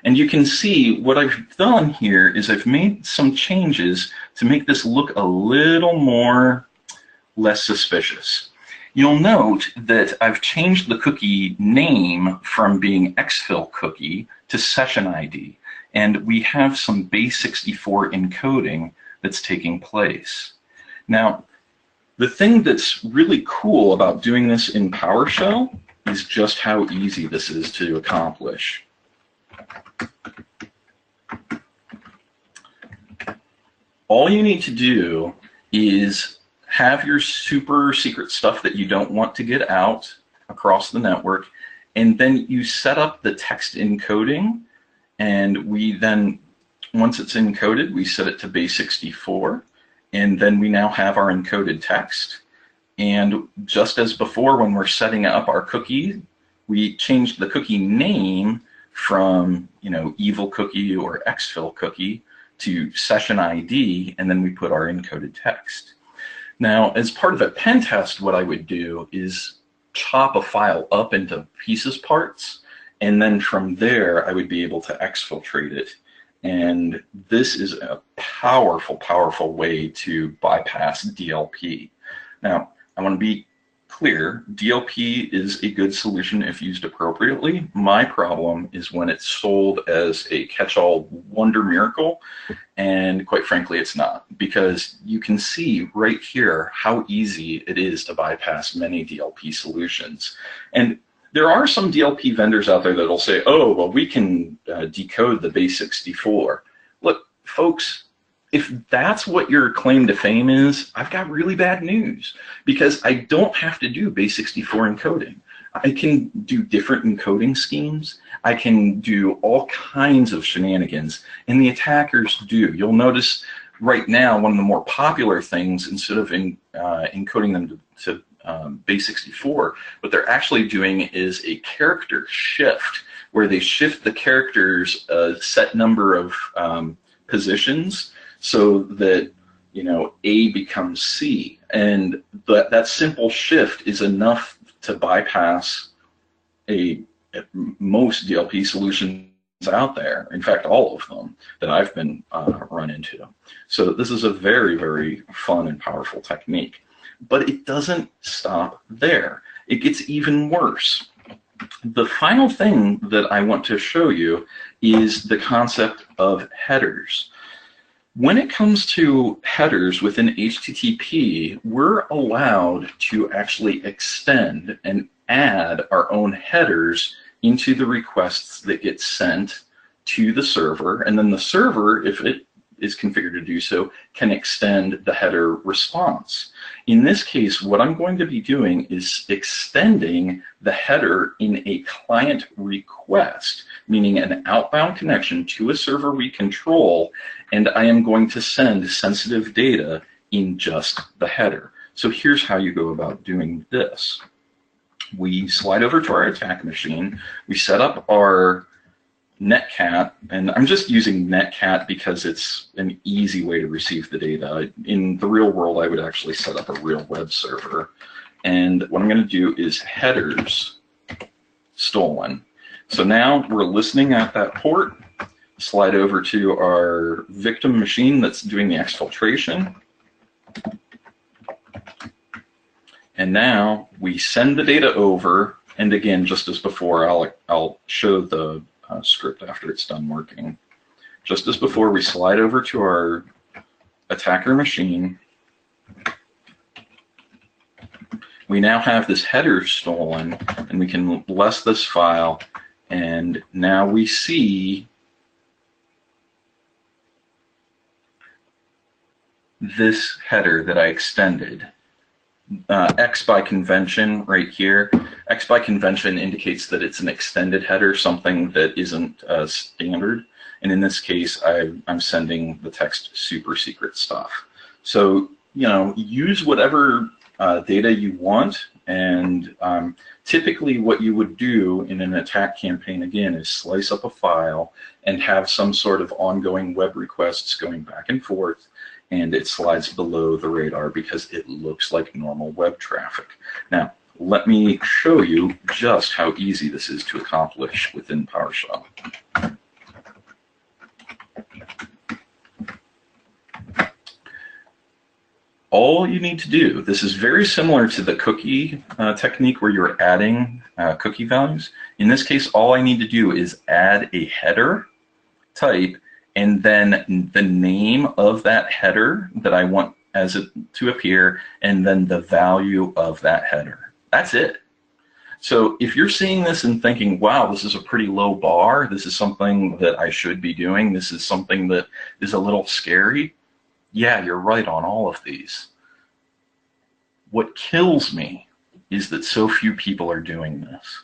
And you can see what I've done here is I've made some changes to make this look a little more less suspicious. You'll note that I've changed the cookie name from being exfil cookie to session ID. And we have some base64 encoding that's taking place. Now, the thing that's really cool about doing this in PowerShell is just how easy this is to accomplish. All you need to do is have your super secret stuff that you don't want to get out across the network, and then you set up the text encoding, and we then, once it's encoded, we set it to base64, and then we now have our encoded text. And just as before, when we're setting up our cookie, we changed the cookie name from, evil cookie or exfil cookie to session ID, and then we put our encoded text. Now, as part of a pen test, what I would do is chop a file up into pieces parts, and then from there, I would be able to exfiltrate it. And this is a powerful, powerful way to bypass DLP. Now, I want to be clear, DLP is a good solution if used appropriately. My problem is when it's sold as a catch-all wonder miracle, and quite frankly, it's not, because you can see right here how easy it is to bypass many DLP solutions. And there are some DLP vendors out there that'll say, oh, well, we can decode the base64. Look, folks, if that's what your claim to fame is, I've got really bad news, because I don't have to do base64 encoding. I can do different encoding schemes. I can do all kinds of shenanigans, and the attackers do. You'll notice right now one of the more popular things, instead of encoding them to base64, what they're actually doing is a character shift, where they shift the characters a set number of positions, so that A becomes C, and that simple shift is enough to bypass most DLP solutions out there. In fact, all of them that I've been run into. So this is a very, very fun and powerful technique. But it doesn't stop there. It gets even worse. The final thing that I want to show you is the concept of headers. When it comes to headers within HTTP, we're allowed to actually extend and add our own headers into the requests that get sent to the server, and then the server, if it is configured to do so, can extend the header response. In this case, what I'm going to be doing is extending the header in a client request, meaning an outbound connection to a server we control, and I am going to send sensitive data in just the header. So here's how you go about doing this. We slide over to our attack machine, we set up our netcat, and I'm just using netcat because it's an easy way to receive the data. In the real world, I would actually set up a real web server. And what I'm going to do is headers stolen. So now we're listening at that port, slide over to our victim machine that's doing the exfiltration. And now we send the data over, and again, just as before, I'll show the script after it's done working. Just as before, we slide over to our attacker machine. We now have this header stolen, and we can bless this file, and now we see this header that I extended. X by convention right here. X by convention indicates that it's an extended header, something that isn't standard. And in this case, I'm sending the text super secret stuff. So, you know, use whatever data you want. And typically what you would do in an attack campaign, again, is slice up a file and have some sort of ongoing web requests going back and forth, and it slides below the radar because it looks like normal web traffic. Now, let me show you just how easy this is to accomplish within PowerShell. All you need to do, this is very similar to the cookie technique where you're adding cookie values. In this case, all I need to do is add a header type, and then the name of that header that I want as it to appear, and then the value of that header. That's it. So if you're seeing this and thinking, wow, this is a pretty low bar, this is something that I should be doing, this is something that is a little scary, yeah, you're right on all of these. What kills me is that so few people are doing this.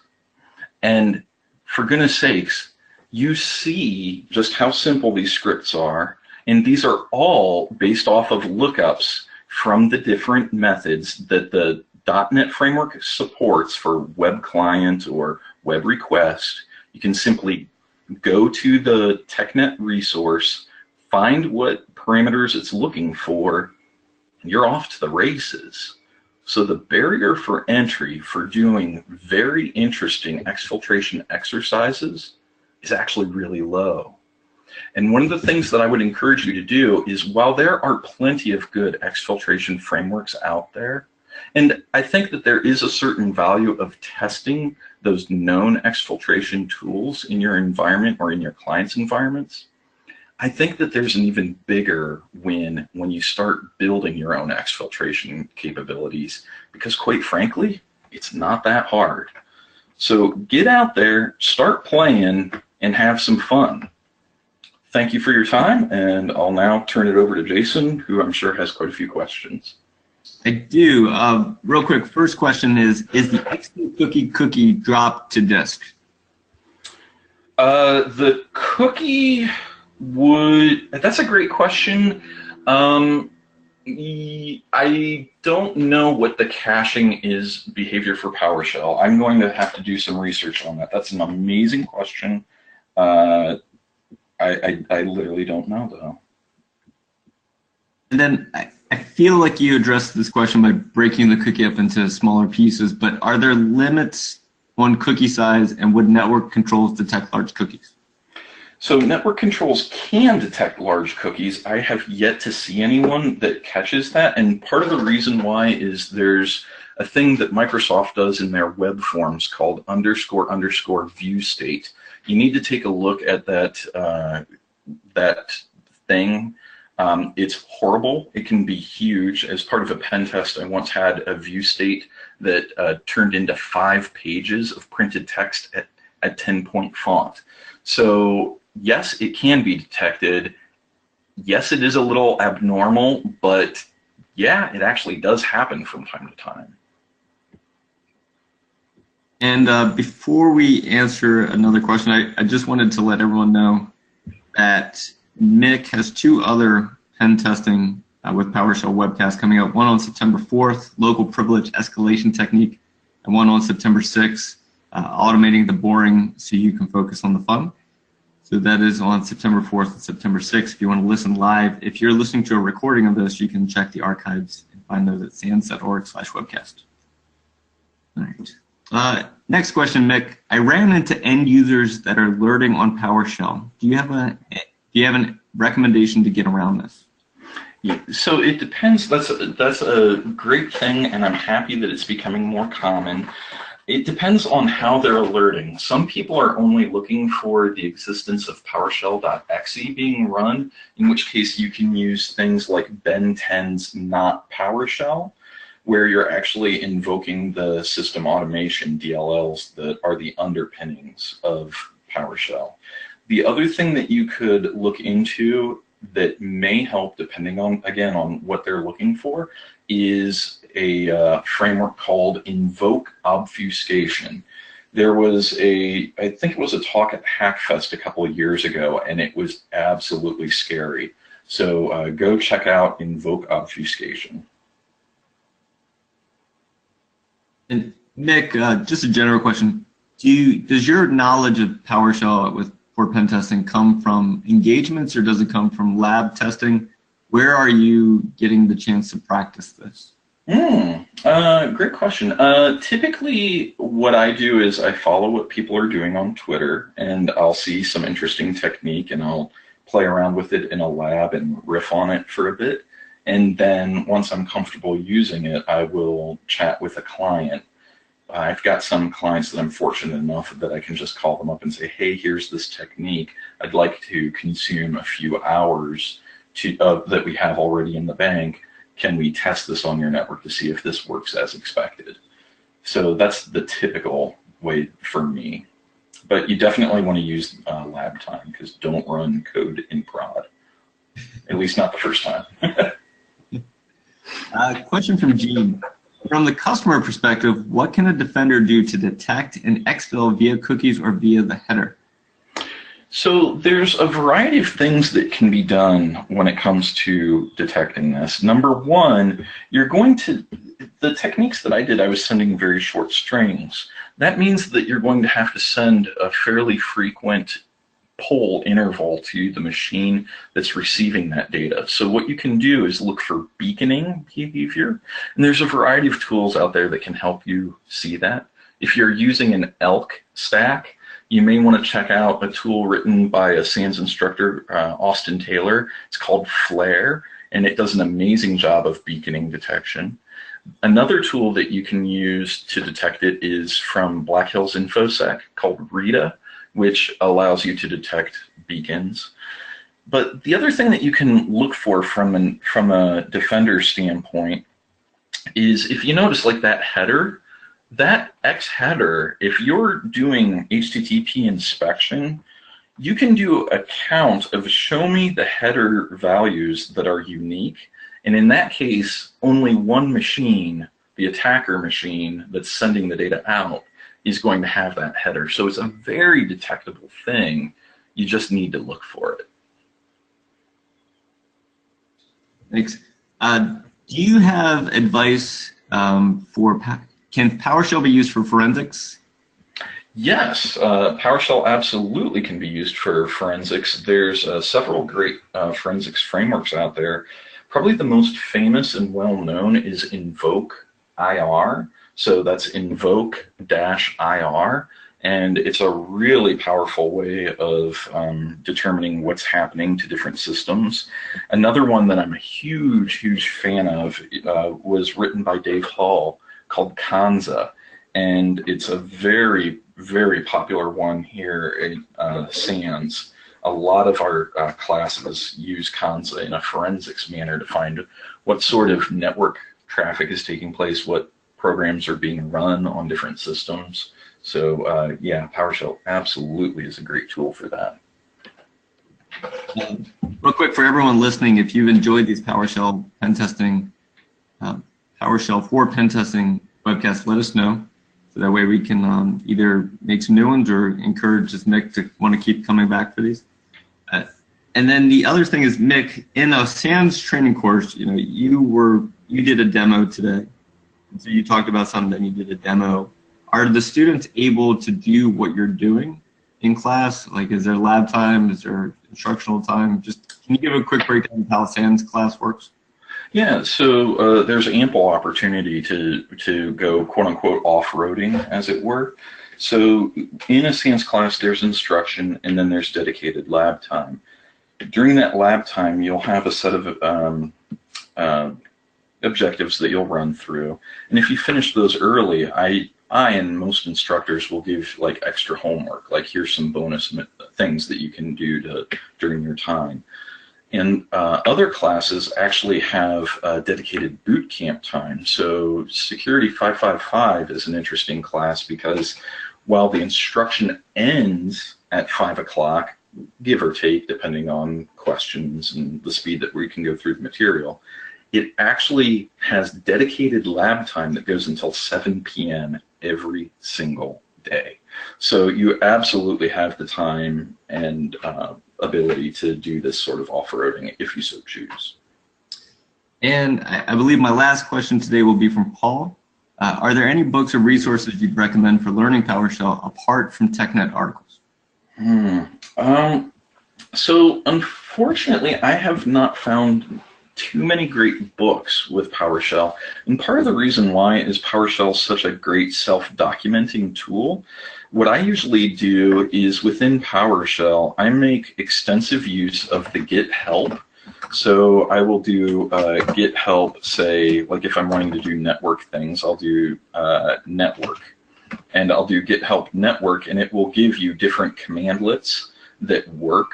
And for goodness sakes, you see just how simple these scripts are, and these are all based off of lookups from the different methods that the .NET framework supports for web client or web request. You can simply go to the TechNet resource, find what parameters it's looking for, and you're off to the races. So the barrier for entry for doing very interesting exfiltration exercises is actually really low. And one of the things that I would encourage you to do is, while there are plenty of good exfiltration frameworks out there, and I think that there is a certain value of testing those known exfiltration tools in your environment or in your client's environments, I think that there's an even bigger win when you start building your own exfiltration capabilities, because quite frankly, it's not that hard. So get out there, start playing, and have some fun. Thank you for your time, and I'll now turn it over to Jason, who I'm sure has quite a few questions. I do. Real quick, first question is the exfil cookie dropped to disk? The cookie that's a great question. I don't know what the caching is behavior for PowerShell. I'm going to have to do some research on that. That's an amazing question. I literally don't know, though. And then I feel like you addressed this question by breaking the cookie up into smaller pieces, but are there limits on cookie size, and would network controls detect large cookies? So network controls can detect large cookies. I have yet to see anyone that catches that, and part of the reason why is there's a thing that Microsoft does in their web forms called __ view state. You need to take a look at that that thing. It's horrible. It can be huge. As part of a pen test, I once had a view state that turned into 5 pages of printed text at 10-point font. So yes, it can be detected. Yes, it is a little abnormal, but yeah, it actually does happen from time to time. And before we answer another question, I just wanted to let everyone know that Mick has 2 other pen testing with PowerShell webcasts coming up, one on September 4th, local privilege escalation technique, and one on September 6th, automating the boring so you can focus on the fun. So that is on September 4th and September 6th. If you want to listen live, if you're listening to a recording of this, you can check the archives and find those at sans.org/webcast. All right. Next question, Mick. I ran into end users that are alerting on PowerShell. Do you have a recommendation to get around this? Yeah, so it depends. That's a great thing, and I'm happy that it's becoming more common. It depends on how they're alerting. Some people are only looking for the existence of PowerShell.exe being run, in which case you can use things like Ben 10's not PowerShell, where you're actually invoking the system automation DLLs that are the underpinnings of PowerShell. The other thing that you could look into that may help, depending on, again, on what they're looking for, is a framework called invoke obfuscation. There was I think it was a talk at Hackfest a couple of years ago, and it was absolutely scary. So go check out invoke obfuscation. And Mick, just a general question. Does your knowledge of PowerShell for pen testing come from engagements, or does it come from lab testing? Where are you getting the chance to practice this? Great question. Typically, what I do is I follow what people are doing on Twitter, and I'll see some interesting technique, and I'll play around with it in a lab and riff on it for a bit. And then once I'm comfortable using it, I will chat with a client. I've got some clients that I'm fortunate enough that I can just call them up and say, hey, here's this technique. I'd like to consume a few hours that we have already in the bank. Can we test this on your network to see if this works as expected? So that's the typical way for me. But you definitely want to use lab time, because don't run code in prod, at least not the first time. Question from Gene. From the customer perspective, what can a defender do to detect an exfil via cookies or via the header? So there's a variety of things that can be done when it comes to detecting this. Number one, the techniques that I did, I was sending very short strings. That means that you're going to have to send a fairly frequent poll interval to the machine that's receiving that data. So what you can do is look for beaconing behavior, and there's a variety of tools out there that can help you see that. If you're using an ELK stack, you may want to check out a tool written by a SANS instructor, Austin Taylor. It's called Flare, and it does an amazing job of beaconing detection. Another tool that you can use to detect it is from Black Hills InfoSec called Rita, which allows you to detect beacons. But the other thing that you can look for from a defender standpoint is, if you notice, like that header, that X header, if you're doing HTTP inspection, you can do a count of show me the header values that are unique. And in that case, only one machine, the attacker machine that's sending the data out, is going to have that header. So it's a very detectable thing. You just need to look for it. Thanks. Do you have advice can PowerShell be used for forensics? Yes, PowerShell absolutely can be used for forensics. There's several great forensics frameworks out there. Probably the most famous and well-known is Invoke IR. So that's invoke-IR, And it's a really powerful way of determining what's happening to different systems. Another one that I'm a huge fan of was written by Dave Hall, called Kanza. And it's a very popular one here at SANS. A lot of our classes use Kanza in a forensics manner to find what sort of network traffic is taking place, what programs are being run on different systems. So yeah, PowerShell absolutely is a great tool for that. Real quick for everyone listening, if you've enjoyed these PowerShell pen testing, PowerShell for pen testing webcasts, let us know. So that way we can either make some new ones or encourage Mick to want to keep coming back for these. And then the other thing is, Mick, in a SANS training course, you did a demo today. So you talked about something, then you did a demo. Are the students able to do what you're doing in class? Like, is there lab time? Is there instructional time? Just can you give a quick breakdown of how SANS class works? Yeah, so there's ample opportunity to go quote-unquote off-roading, as it were. So in a SANS class, there's instruction, and then there's dedicated lab time. During that lab time, you'll have a set of objectives that you'll run through. And if you finish those early, I and most instructors will give like extra homework, like here's some bonus things that you can do during your time. And other classes actually have dedicated boot camp time. So Security 555 is an interesting class because while the instruction ends at 5 o'clock, give or take, depending on questions and the speed that we can go through the material, it actually has dedicated lab time that goes until 7 p.m. every single day. So you absolutely have the time and ability to do this sort of off-roading if you so choose. And I believe my last question today will be from Paul. Are there any books or resources you'd recommend for learning PowerShell apart from TechNet articles? So unfortunately, I have not found too many great books with PowerShell. And part of the reason why is PowerShell is such a great self-documenting tool. What I usually do is within PowerShell, I make extensive use of the Git help. So I will do Git help, say, like if I'm wanting to do network things, I'll do network. And I'll do Git help network, and it will give you different commandlets that work,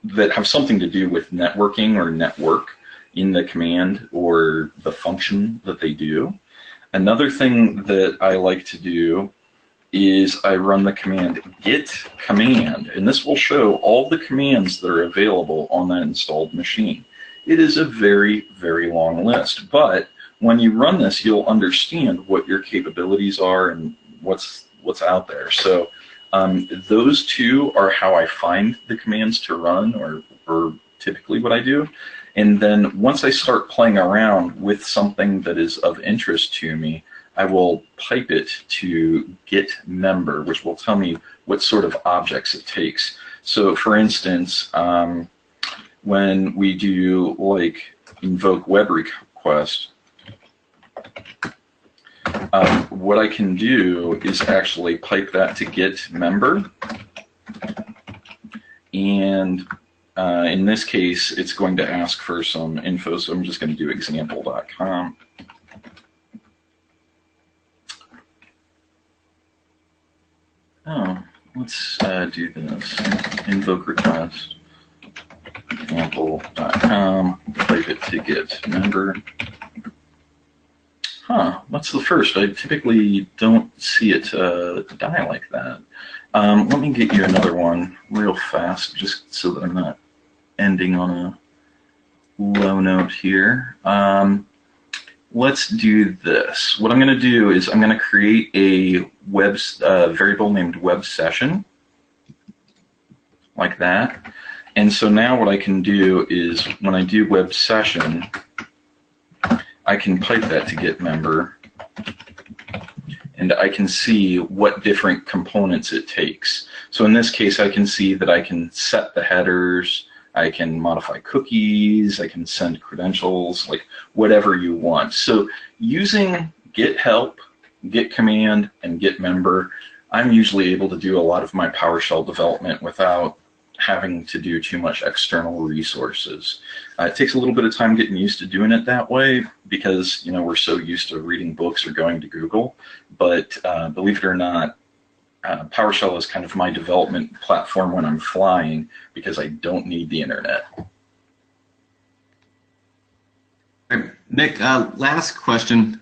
that have something to do with networking or network in the command or the function that they do. Another thing that I like to do is I run the command git command, and this will show all the commands that are available on that installed machine. It is a very long list, but when you run this, you'll understand what your capabilities are and what's out there. So those two are how I find the commands to run, or typically what I do. And then once I start playing around with something that is of interest to me, I will pipe it to git member, which will tell me what sort of objects it takes. So for instance, when we do like invoke web request, what I can do is actually pipe that to git member, and in this case it's going to ask for some info, so I'm just going to do example.com. Oh, let's do this. Invoke request, example.com, pipe it to git member. Huh, that's the first. I typically don't see it die like that. Let me get you another one real fast, just so that I'm not ending on a low note here. Let's do this. What I'm going to do is I'm going to create a web variable named web session, like that. And so now what I can do is when I do web session, I can pipe that to git member, and I can see what different components it takes. So in this case, I can see that I can set the headers, I can modify cookies, I can send credentials, like whatever you want. So using git help git command and git member, I'm usually able to do a lot of my PowerShell development without having to do too much external resources. It takes a little bit of time getting used to doing it that way because, you know, we're so used to reading books or going to Google. But believe it or not, PowerShell is kind of my development platform when I'm flying because I don't need the internet. Mick, last question.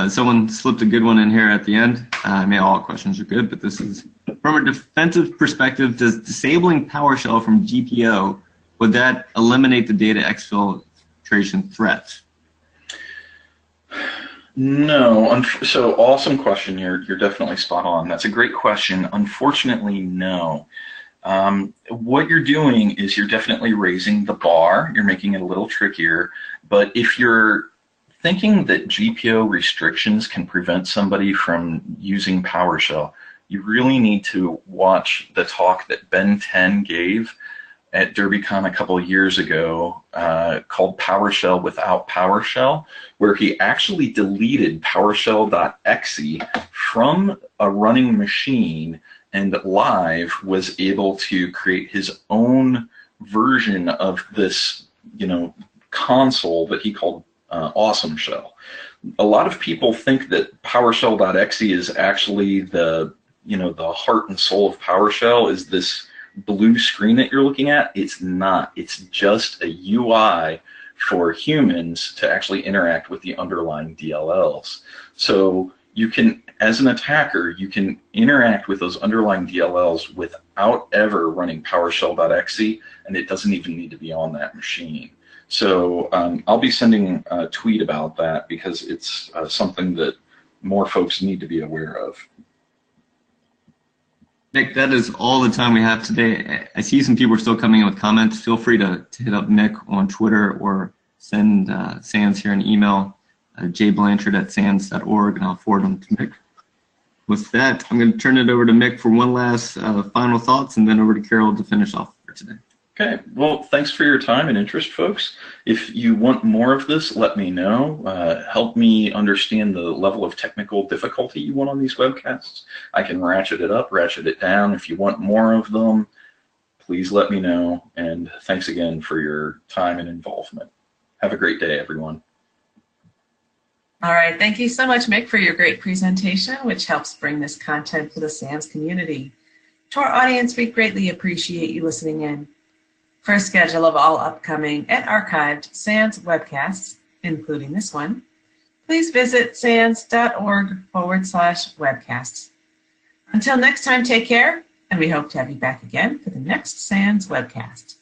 Someone slipped a good one in here at the end. I mean, all questions are good, but this is from a defensive perspective. Does disabling PowerShell from GPO, would that eliminate the data exfiltration threat? No. So awesome question. You're definitely spot on. That's a great question. Unfortunately, no. What you're doing is you're definitely raising the bar. You're making it a little trickier. But if you're thinking that GPO restrictions can prevent somebody from using PowerShell, you really need to watch the talk that Ben 10 gave at DerbyCon a couple of years ago called PowerShell Without PowerShell, where he actually deleted PowerShell.exe from a running machine and live was able to create his own version of this, you know, console that he called Awesome Shell. A lot of people think that PowerShell.exe is actually the, you know, the heart and soul of PowerShell is this blue screen that you're looking at. It's not. It's just a UI for humans to actually interact with the underlying DLLs. So you can, as an attacker, you can interact with those underlying DLLs without ever running PowerShell.exe, and it doesn't even need to be on that machine. So I'll be sending a tweet about that because it's something that more folks need to be aware of. Mick, that is all the time we have today. I see some people are still coming in with comments. Feel free to hit up Mick on Twitter or send SANS here an email, jblanchard@sans.org, and I'll forward them to Mick. With that, I'm going to turn it over to Mick for one last final thoughts, and then over to Carol to finish off for today. Okay, well, thanks for your time and interest, folks. If you want more of this, let me know. Help me understand the level of technical difficulty you want on these webcasts. I can ratchet it up, ratchet it down. If you want more of them, please let me know. And thanks again for your time and involvement. Have a great day, everyone. All right, thank you so much, Mick, for your great presentation, which helps bring this content to the SANS community. To our audience, we greatly appreciate you listening in. For a schedule of all upcoming and archived SANS webcasts, including this one, please visit sans.org/webcasts. Until next time, take care, and we hope to have you back again for the next SANS webcast.